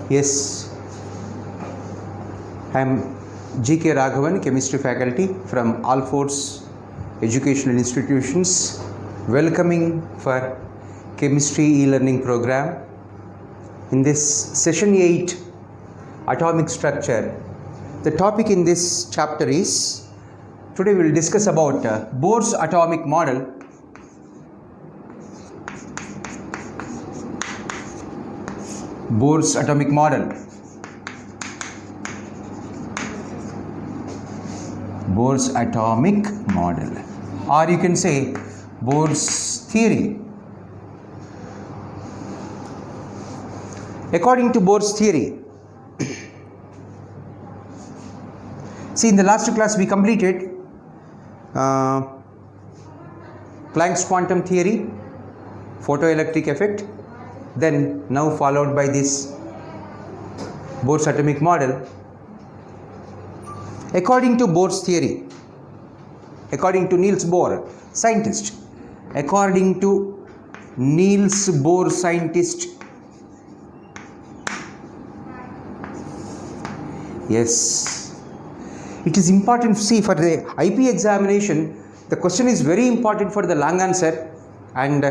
Yes, I am G.K. Raghavan, Chemistry Faculty from All Force Educational Institutions, welcoming for Chemistry e-learning program. In this session 8, Atomic Structure, the topic in this chapter is, today we will discuss about Bohr's atomic model. Bohr's atomic model. Bohr's atomic model, or you can say Bohr's theory. According to Bohr's theory, see, in the last class we completed Planck's quantum theory, photoelectric effect, then now followed by this Bohr's atomic model. According to Bohr's theory, according to Niels Bohr, scientist, according to Niels Bohr, scientist, yes, it is important to see for the IP examination, the question is very important for the long answer, and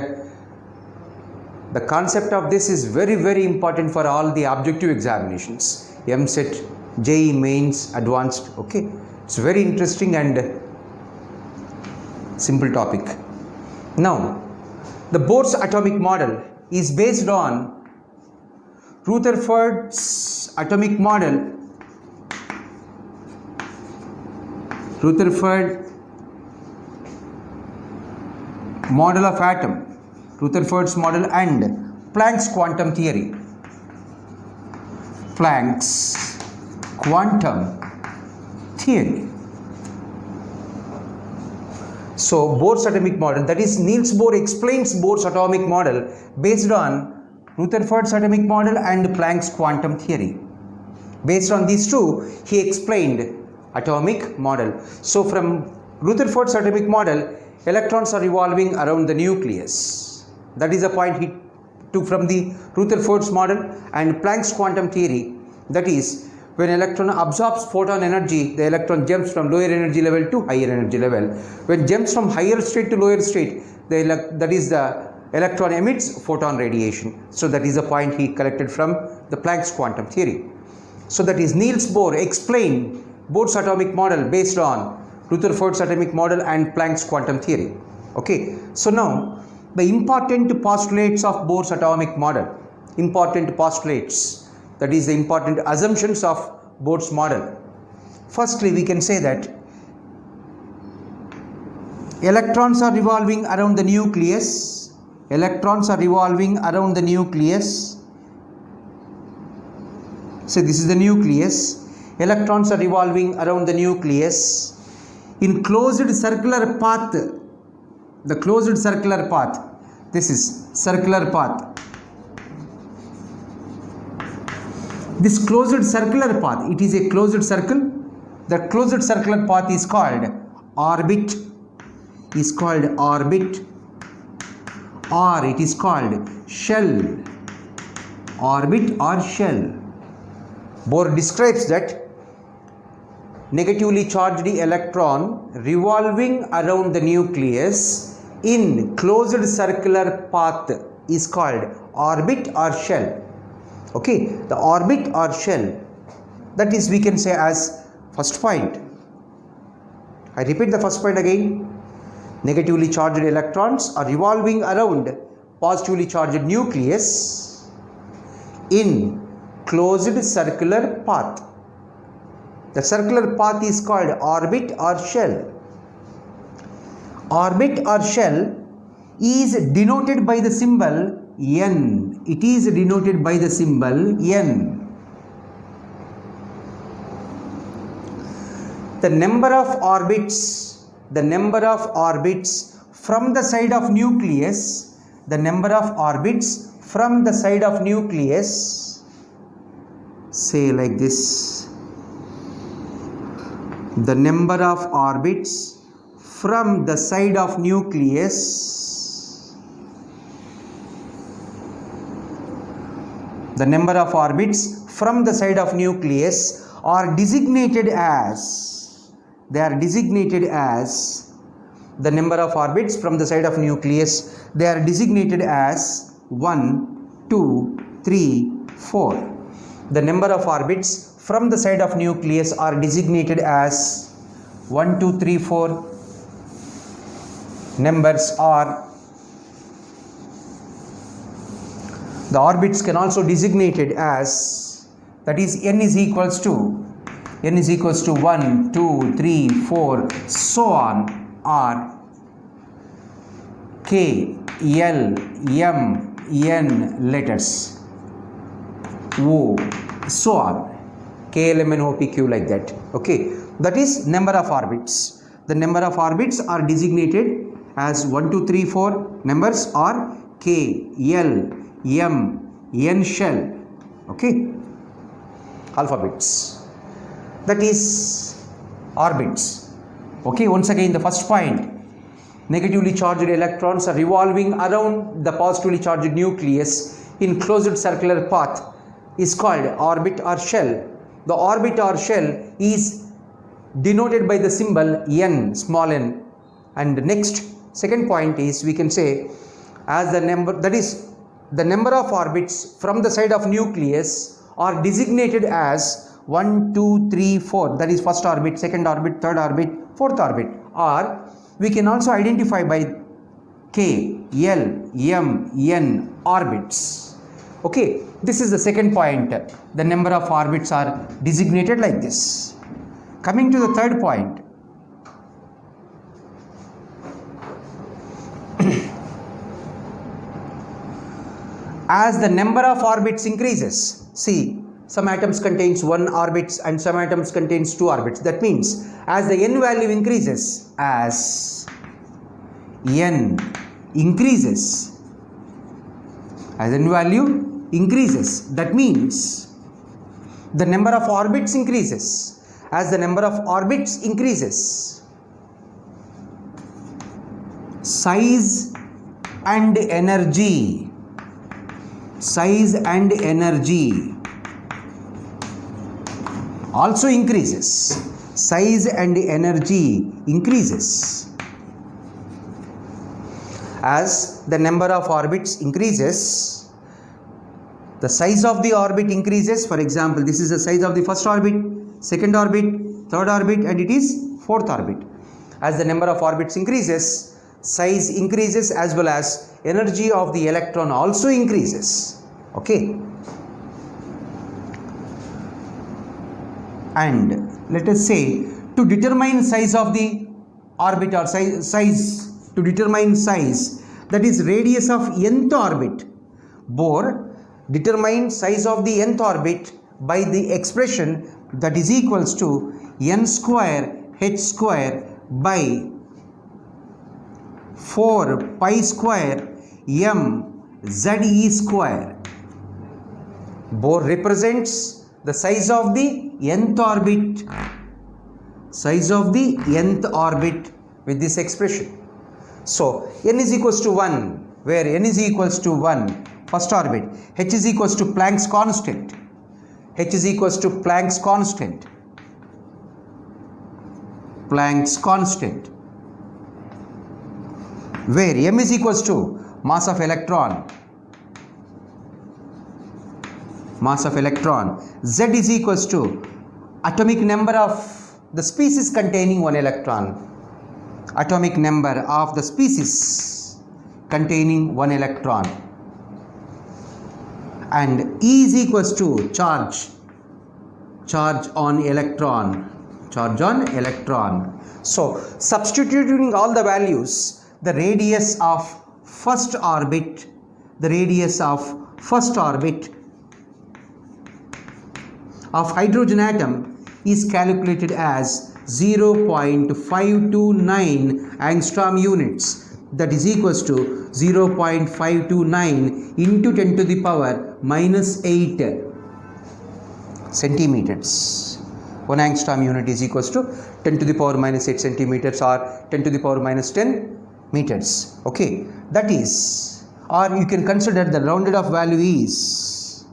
the concept of this is very, very important for all the objective examinations, EAMCET, JEE Mains, Advanced. Okay, it's very interesting and simple topic. Now, the Bohr's atomic model is based on Rutherford's atomic model. Rutherford model of atom, Rutherford's model, and Planck's quantum theory. Planck's quantum theory. So Bohr's atomic model, that is Niels Bohr explains Bohr's atomic model based on Rutherford's atomic model and Planck's quantum theory. Based on these two, he explained atomic model. So from Rutherford's atomic model, electrons are revolving around the nucleus. That is the point he took from the Rutherford's model. And Planck's quantum theory, that is, when electron absorbs photon energy, the electron jumps from lower energy level to higher energy level. When jumps from higher state to lower state, that is the electron emits photon radiation. So that is the point he collected from the Planck's quantum theory. So that is Niels Bohr explained Bohr's atomic model based on Rutherford's atomic model and Planck's quantum theory. Okay, so now the important postulates of Bohr's atomic model, important postulates, that is the important assumptions of Bohr's model. Firstly, we can say that electrons are revolving around the nucleus. Electrons are revolving around the nucleus. So this is the nucleus. Electrons are revolving around the nucleus in closed circular path. The closed circular path, this is circular path. This closed circular path, it is a closed circle. The closed circular path is called orbit, or it is called shell. Orbit or shell. Bohr describes that negatively charged electron revolving around the nucleus in closed circular path is called orbit or shell. Okay, the orbit or shell, that is we can say as first point. I repeat the first point again. Negatively charged electrons are revolving around positively charged nucleus in closed circular path. The circular path is called orbit or shell. Orbit or shell is denoted by the symbol N. It is denoted by the symbol N. The number of orbits from the side of nucleus, say like this, the number of orbits from the side of nucleus The number of orbits from the side of nucleus are designated as, they are designated as, the number of orbits from the side of nucleus, they are designated as 1, 2, 3, 4. The number of orbits from the side of nucleus are designated as 1, 2, 3, 4. Numbers are, the orbits can also designated as, that is n is equals to 1, 2, 3, 4, so on, or K, L, M, N letters, O, so on, K, L, M, N, O, P, Q, like that. Okay, that is number of orbits. The number of orbits are designated as 1, 2, 3, 4. Numbers are K, L, M, N shell. Okay, alphabets. That is orbits. Okay, once again the first point, negatively charged electrons are revolving around the positively charged nucleus in closed circular path is called orbit or shell. The orbit or shell is denoted by the symbol n, small n. And next, second point is, we can say as the number, that is the number of orbits from the side of nucleus are designated as 1, 2, 3, 4. That is first orbit, second orbit, third orbit, fourth orbit. Or we can also identify by K, L, M, N orbits. Okay, this is the second point. The number of orbits are designated like this. Coming to the third point, as the number of orbits increases, see, some atoms contains 1 orbits and some atoms contains 2 orbits. That means as the n value increases, as n increases, as n value increases, that means the number of orbits increases. As the number of orbits increases, size and energy also increases. Size and energy increases. As the number of orbits increases, the size of the orbit increases. For example, this is the size of the first orbit, second orbit, third orbit, and it is fourth orbit. As the number of orbits increases, size increases as well as energy of the electron also increases. Okay. And let us say, to determine size of the orbit or size, to determine size, that is radius of nth orbit, Bohr determined size of the nth orbit by the expression that is equals to n square h square by 4 pi square m ze square. Bohr represents the size of the nth orbit, with this expression. So n is equals to 1, where n is equals to 1, first orbit, h is equals to Planck's constant, Planck's constant, where m is equals to mass of electron, z is equals to atomic number of the species containing 1 electron, atomic number of the species containing 1 electron, and E is equals to charge on electron. So substituting all the values, the radius of first orbit of hydrogen atom is calculated as 0.529 angstrom units, that is equals to 0.529 into 10 to the power minus 8 centimeters. 1 angstrom unit is equals to 10 to the power minus 8 centimeters or 10 to the power minus 10 meters. Okay, that is, or you can consider the rounded off value is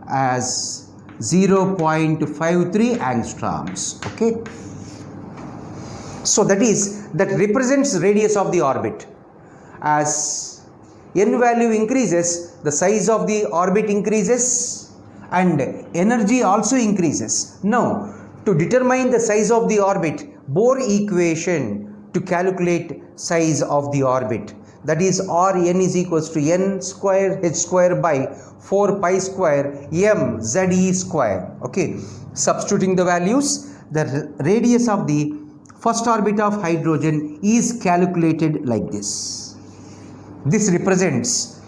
as 0.53 angstroms. Okay. So that represents radius of the orbit. As n value increases, the size of the orbit increases and energy also increases. Now, to determine the size of the orbit, Bohr equation to calculate size of the orbit, that is Rn is equals to n square h square by 4 pi square m ze square. Okay, substituting the values, the radius of the first orbit of hydrogen is calculated like this. This represents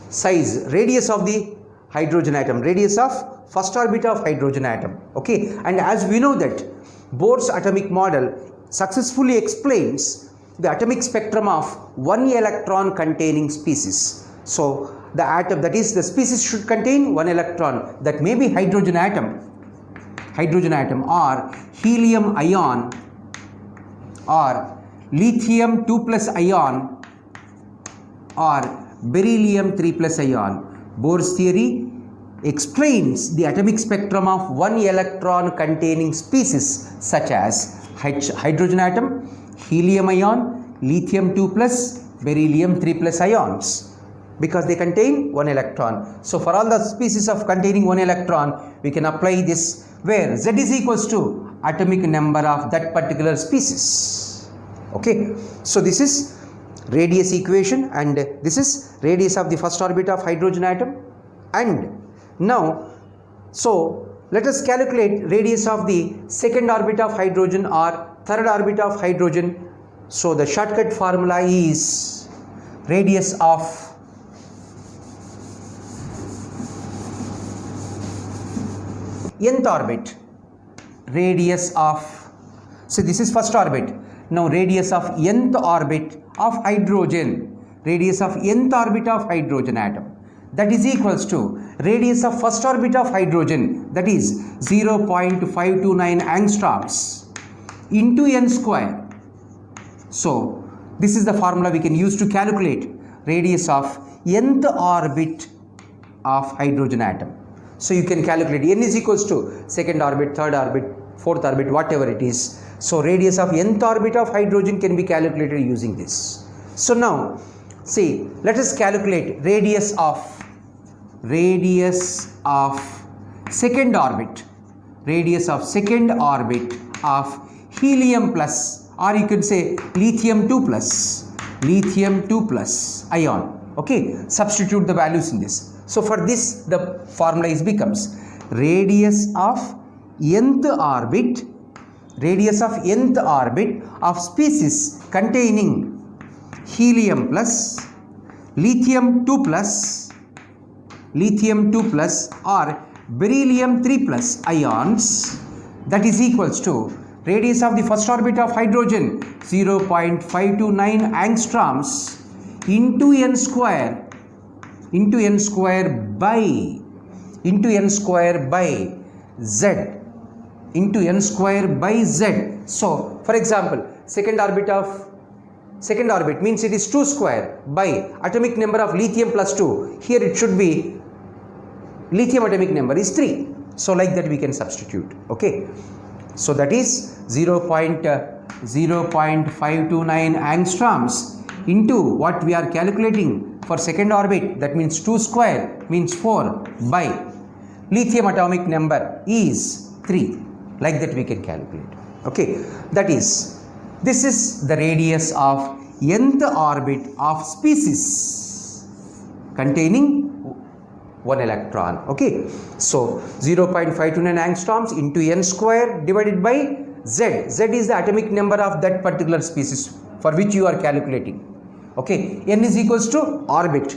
size, radius of the hydrogen atom, radius of first orbit of hydrogen atom. Okay, and as we know that Bohr's atomic model successfully explains the atomic spectrum of one electron containing species. So the atom, that is the species, should contain one electron. That may be hydrogen atom or helium ion or lithium 2+ ion or beryllium 3+ ion. Bohr's theory explains the atomic spectrum of one electron containing species such as hydrogen atom, helium ion, lithium 2+, beryllium 3+ ions, because they contain one electron. So for all the species of containing one electron, we can apply this where Z is equals to atomic number of that particular species. Okay, so this is radius equation and this is radius of the first orbit of hydrogen atom. And now, so let us calculate radius of the second orbit of hydrogen or third orbit of hydrogen. So the shortcut formula is radius of nth orbit, radius of, so this is first orbit. Now radius of nth orbit of hydrogen, radius of nth orbit of hydrogen atom, that is equals to radius of first orbit of hydrogen, that is 0.529 angstroms into n square. So this is the formula we can use to calculate radius of nth orbit of hydrogen atom. So you can calculate n is equals to second orbit, third orbit, fourth orbit, whatever it is. So radius of nth orbit of hydrogen can be calculated using this. So now see, let us calculate radius of second orbit, radius of second orbit of helium plus, or you could say lithium 2+ ion. Okay, substitute the values in this. So for this the formula becomes radius of nth orbit, radius of nth orbit of species containing helium plus, lithium 2+ or beryllium 3+ ions, that is equals to radius of the first orbit of hydrogen 0.529 angstroms into n square by z. So for example, second orbit means it is 2 square by atomic number of lithium plus 2. Here it should be lithium atomic number is 3. So like that we can substitute. Okay, so that is 0.529 angstroms into what we are calculating for second orbit, that means 2 square means 4 by lithium atomic number is 3. Like that we can calculate. Okay, that is, this is the radius of nth orbit of species containing one electron. Okay, so 0.529 angstroms into n square divided by z. Z is the atomic number of that particular species for which you are calculating. Okay, n is equals to orbit,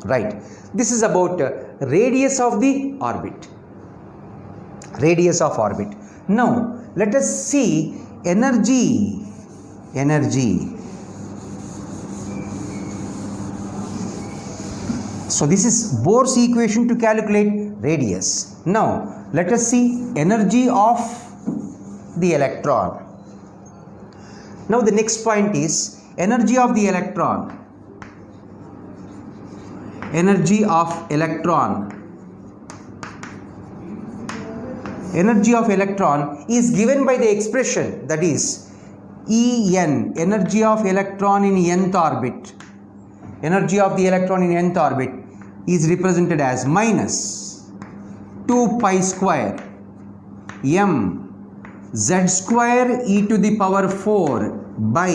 right? This is about radius of the orbit, radius of orbit. Now let us see energy. So this is Bohr's equation to calculate radius. Now let us see energy of the electron. Now the next point is energy of the electron. Energy of electron energy of electron is given by the expression, that is En, energy of electron in nth orbit. Energy of the electron in nth orbit is represented as minus 2 pi square m z square e to the power 4 by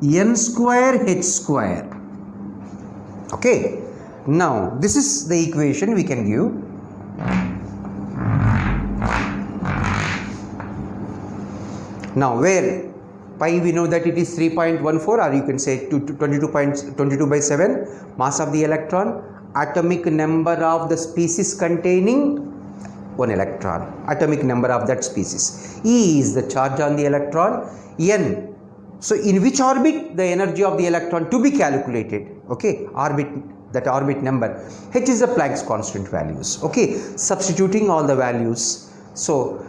n square h square. Okay, now this is the equation we can give. Now where pi we know that it is 3.14, or you can say 22 by 7, mass of the electron, atomic number of the species containing one electron, atomic number of that species. E is the charge on the electron, n. So in which orbit the energy of the electron to be calculated, okay, orbit, that orbit number. H is the Planck's constant values, okay, substituting all the values. So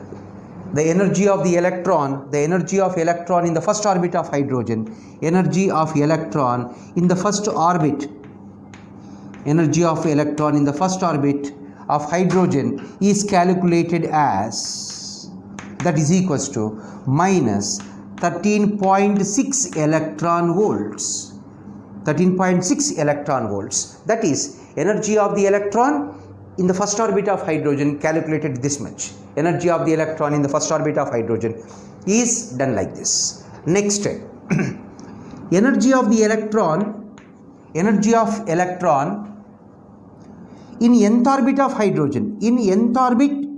the energy of the electron in the first orbit of hydrogen, energy of electron in the first orbit, energy of electron in the first orbit of hydrogen is calculated as, that is equals to minus 13.6 electron volts. 13.6 electron volts. That is energy of the electron in the first orbit of hydrogen calculated this much. Energy of the electron in the first orbit of hydrogen is done like this. Next, energy of the electron in nth orbit of hydrogen, in nth orbit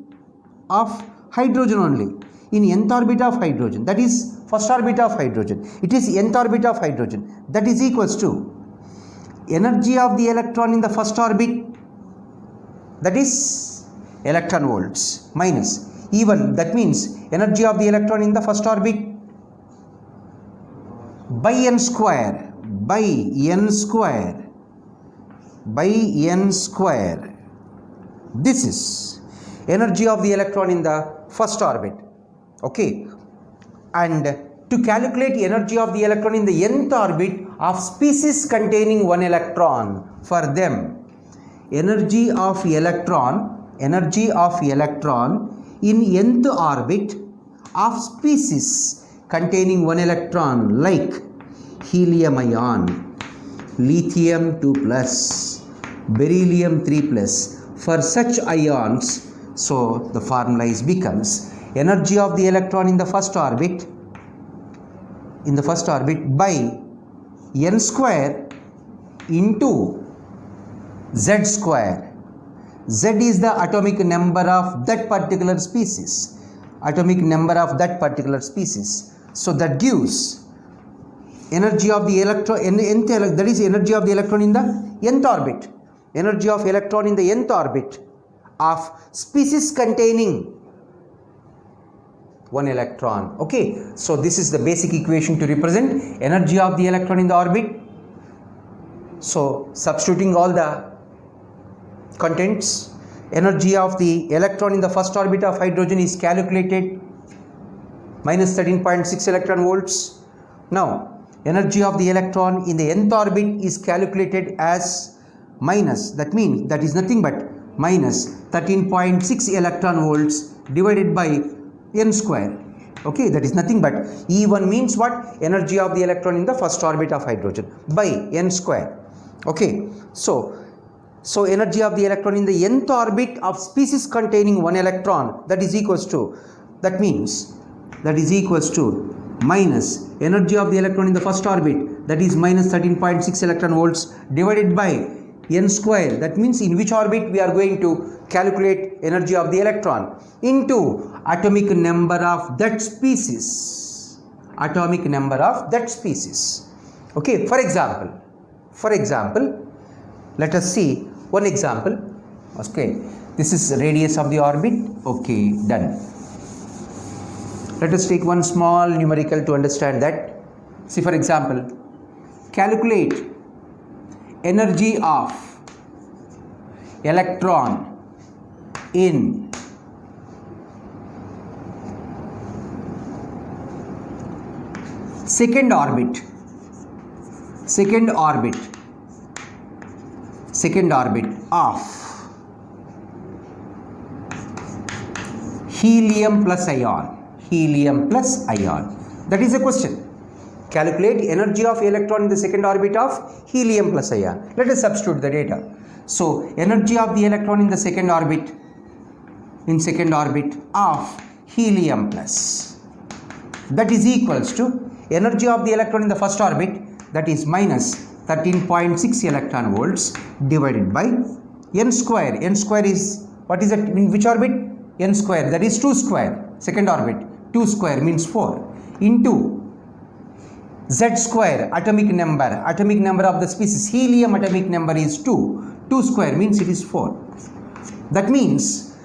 of hydrogen only, in nth orbit of hydrogen, that is first orbit of hydrogen, it is nth orbit of hydrogen, that is equals to energy of the electron in the first orbit, that is electron volts, minus even, that means energy of the electron in the first orbit by n square, by n square, by n square. This is energy of the electron in the first orbit, okay. And to calculate energy of the electron in the nth orbit of species containing one electron, for them energy of electron in nth orbit of species containing one electron, like helium ion, lithium 2 plus, beryllium 3 plus, for such ions. So the formula is becomes energy of the electron in the first orbit by n square into z square. Z is the atomic number of that particular species, so that gives energy of the electron, that is energy of the electron in the nth orbit, energy of electron in the nth orbit of species containing one electron, okay. So this is the basic equation to represent energy of the electron in the orbit. So substituting all the contents, energy of the electron in the first orbit of hydrogen is calculated minus 13.6 electron volts. Now energy of the electron in the nth orbit is calculated as minus, that means that is nothing but minus 13.6 electron volts divided by n square, okay, that is nothing but E1 means what? Energy of the electron in the first orbit of hydrogen by n square, okay. So energy of the electron in the nth orbit of species containing one electron, that is equals to, that means that is equals to minus energy of the electron in the first orbit, that is minus 13.6 electron volts divided by n square, that means in which orbit we are going to calculate energy of the electron, into atomic number of that species, okay. For example, let us see one example, okay. This is radius of the orbit, okay, done. Let us take one small numerical to understand that. See, for example, calculate energy of electron in second orbit of helium plus ion. Helium plus ion. That is a question. Calculate energy of electron in the second orbit of helium plus ion. Let us substitute the data. So energy of the electron in the second orbit of helium plus, that is equals to energy of the electron in the first orbit, that is minus 13.6 electron volts divided by n square. N square is, what is that in which orbit? N square, that is 2 square, second orbit. 2 square means 4 into Z square, atomic number of the species helium atomic number is 2. 2 square means it is 4. That means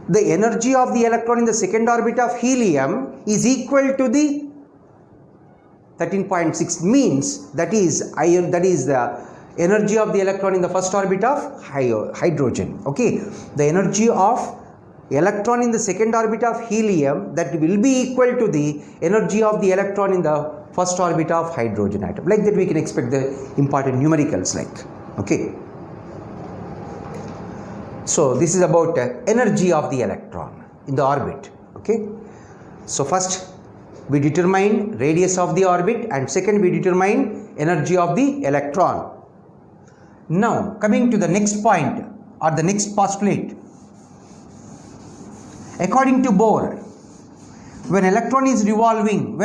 the energy of the electron in the second orbit of helium is equal to the 13.6, means that is the energy of the electron in the first orbit of hydrogen. Okay, the energy of electron in the second orbit of helium, that will be equal to the energy of the electron in the first orbit of hydrogen atom. Like that we can expect the important numericals like. Okay, so this is about energy of the electron in the orbit. Okay, so first we determine radius of the orbit, and second we determine energy of the electron. Now coming to the next point or the next postulate. According to Bohr, when electron is revolving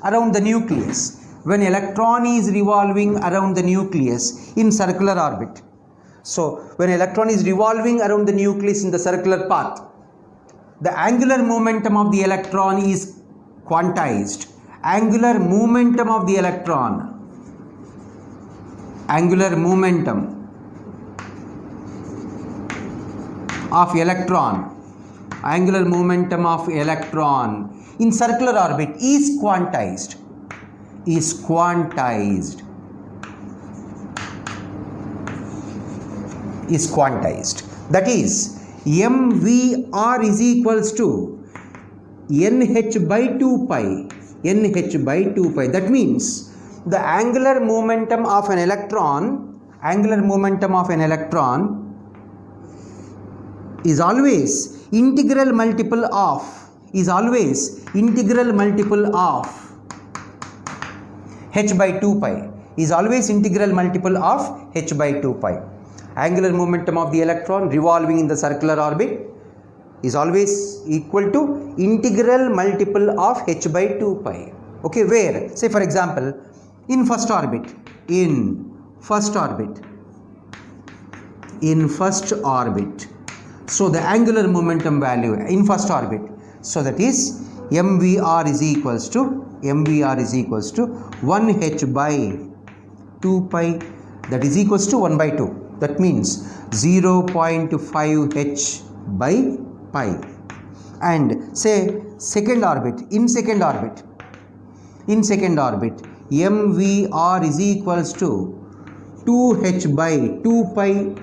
around the nucleus, in circular orbit. So when electron is revolving around the nucleus in the circular path, the angular momentum of the electron is quantized. Angular momentum of the electron in circular orbit is quantized. That is, mvr is equals to nh by 2 pi. That means the angular momentum of an electron is always integral multiple of h by 2 pi. Angular momentum of the electron revolving in the circular orbit is always equal to integral multiple of h by 2 pi. Okay, where, say for example, in first orbit, so the angular momentum value in first orbit, so that is mvr is equals to 1h by 2 pi, that is equals to 1 by 2. That means 0.5 h by pi. And say second orbit, in second orbit, mvr is equals to 2h by 2 pi,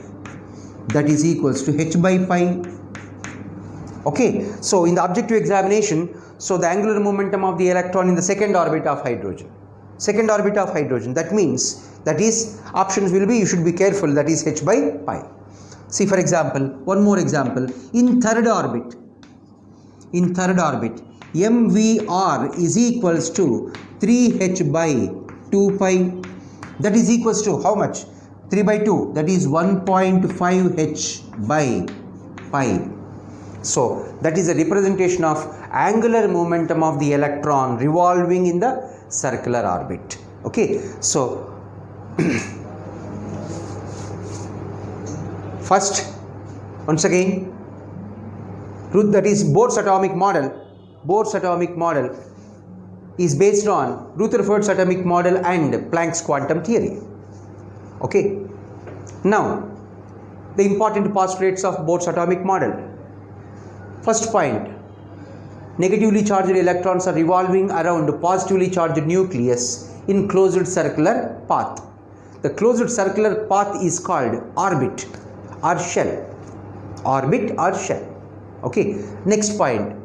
that is equals to h by pi. Okay, so in the objective examination, so the angular momentum of the electron in the second orbit of hydrogen, that means, that is, options will be, you should be careful, that is h by pi. See for example, one more example, in third orbit, mvr is equals to 3h by 2 pi, that is equals to how much? 3 by 2, that is 1.5 h by pi. So that is a representation of angular momentum of the electron revolving in the circular orbit. Okay, so first, once again, that is Bohr's atomic model. Bohr's atomic model is based on Rutherford's atomic model and Planck's quantum theory. Okay, now the important postulates of Bohr's atomic model. First point, negatively charged electrons are revolving around positively charged nucleus in closed circular path. The closed circular path is called orbit or shell. Okay, next point,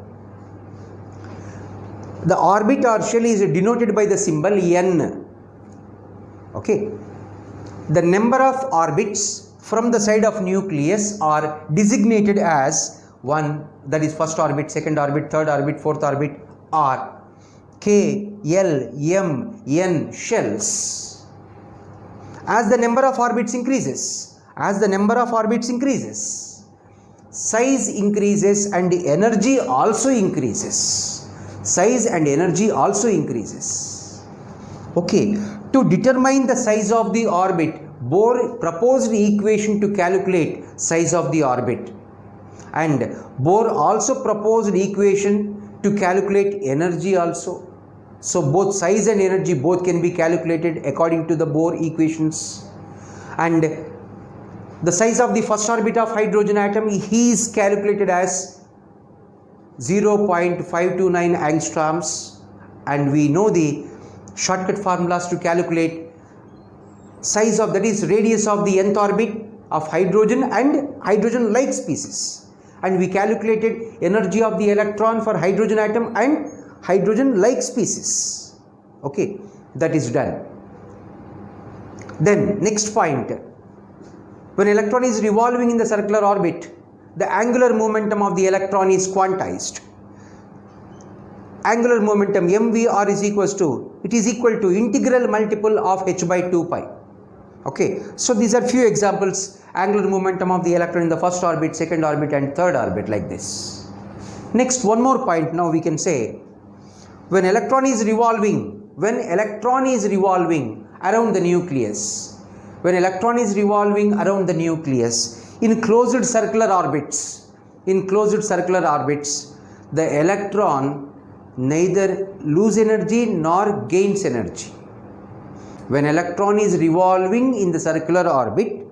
the orbit or shell is denoted by the symbol n. Okay, the number of orbits from the side of nucleus are designated as 1, that is first orbit, second orbit, third orbit, fourth orbit, are K, L, M, N shells. As the number of orbits increases, size increases and energy also increases. Okay, to determine the size of the orbit, Bohr proposed equation to calculate size of the orbit, and Bohr also proposed equation to calculate energy also. So both size and energy both can be calculated according to the Bohr equations. And the size of the first orbit of hydrogen atom is calculated as 0.529 angstroms, and we know the shortcut formulas to calculate size of, that is radius of the nth orbit of hydrogen and hydrogen like species, and we calculated energy of the electron for hydrogen atom and hydrogen like species. Okay, that is done. Then next point, when electron is revolving in the circular orbit, the angular momentum of the electron is quantized. Angular momentum mvr is equal to integral multiple of h by 2 pi. Okay, so these are few examples, angular momentum of the electron in the first orbit, second orbit and third orbit, like this. Next, one more point now we can say, when electron is revolving around the nucleus, in closed circular orbits, the electron neither lose energy nor gains energy. When electron is revolving in the circular orbit,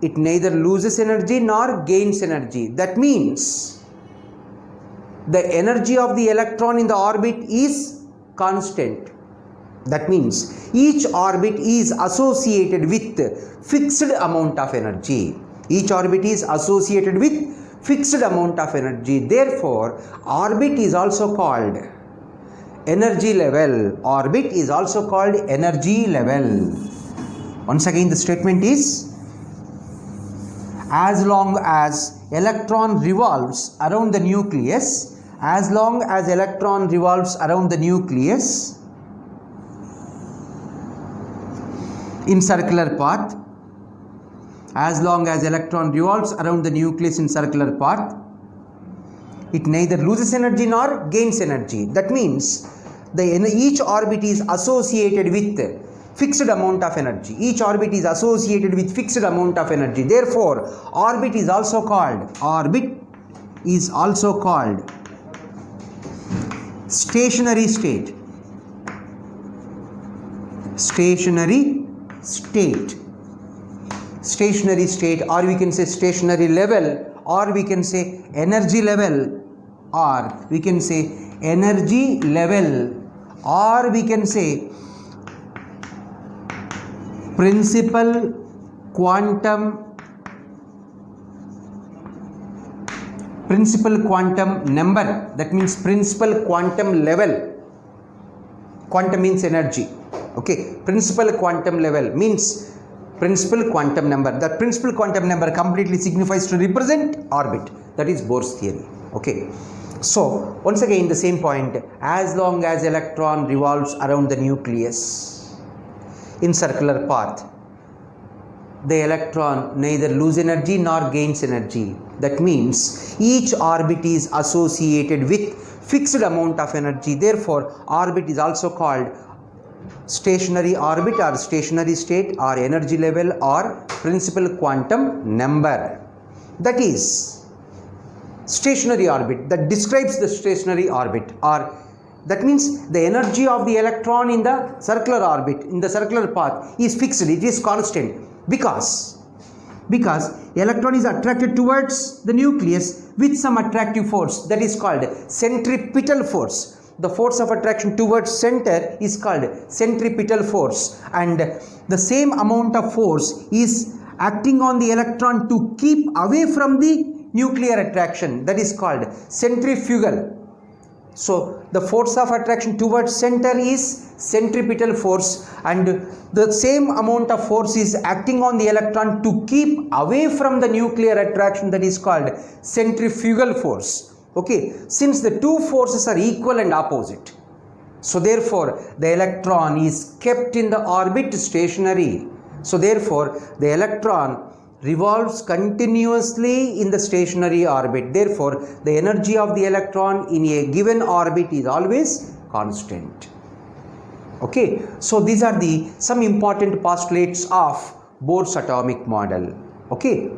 it neither loses energy nor gains energy. That means the energy of the electron in the orbit is constant. That means each orbit is associated with fixed amount of energy. Therefore, orbit is also called energy level. Once again, the statement is, as long as electron revolves around the nucleus, in circular path, it neither loses energy nor gains energy. That means each orbit is associated with fixed amount of energy. Therefore, orbit is also called stationary state. Or we can say stationary level, or we can say energy level, or we can say principal quantum number. That means principal quantum level. Quantum means energy. Okay, principal quantum level means principal quantum number. That principal quantum number completely signifies to represent orbit. That is Bohr's theory. Okay, so once again the same point, as long as electron revolves around the nucleus in circular path, the electron neither lose energy nor gains energy. That means each orbit is associated with fixed amount of energy. Therefore, orbit is also called stationary orbit or stationary state or energy level or principal quantum number. That is stationary orbit, that describes the stationary orbit, or that means the energy of the electron in the circular orbit, in the circular path, is fixed, it is constant, because electron is attracted towards the nucleus with some attractive force, that is called centripetal force. The force of attraction towards center is called centripetal force, and the same amount of force is acting on the electron to keep away from the nuclear attraction, that is called centrifugal So the force of attraction towards center is centripetal force, and the same amount of force is acting on the electron to keep away from the nuclear attraction, that is called centrifugal force. Okay, since the two forces are equal and opposite, so therefore the electron is kept in the orbit stationary. So therefore the electron revolves continuously in the stationary orbit. Therefore the energy of the electron in a given orbit is always constant. Okay, so these are the some important postulates of Bohr's atomic model. Okay.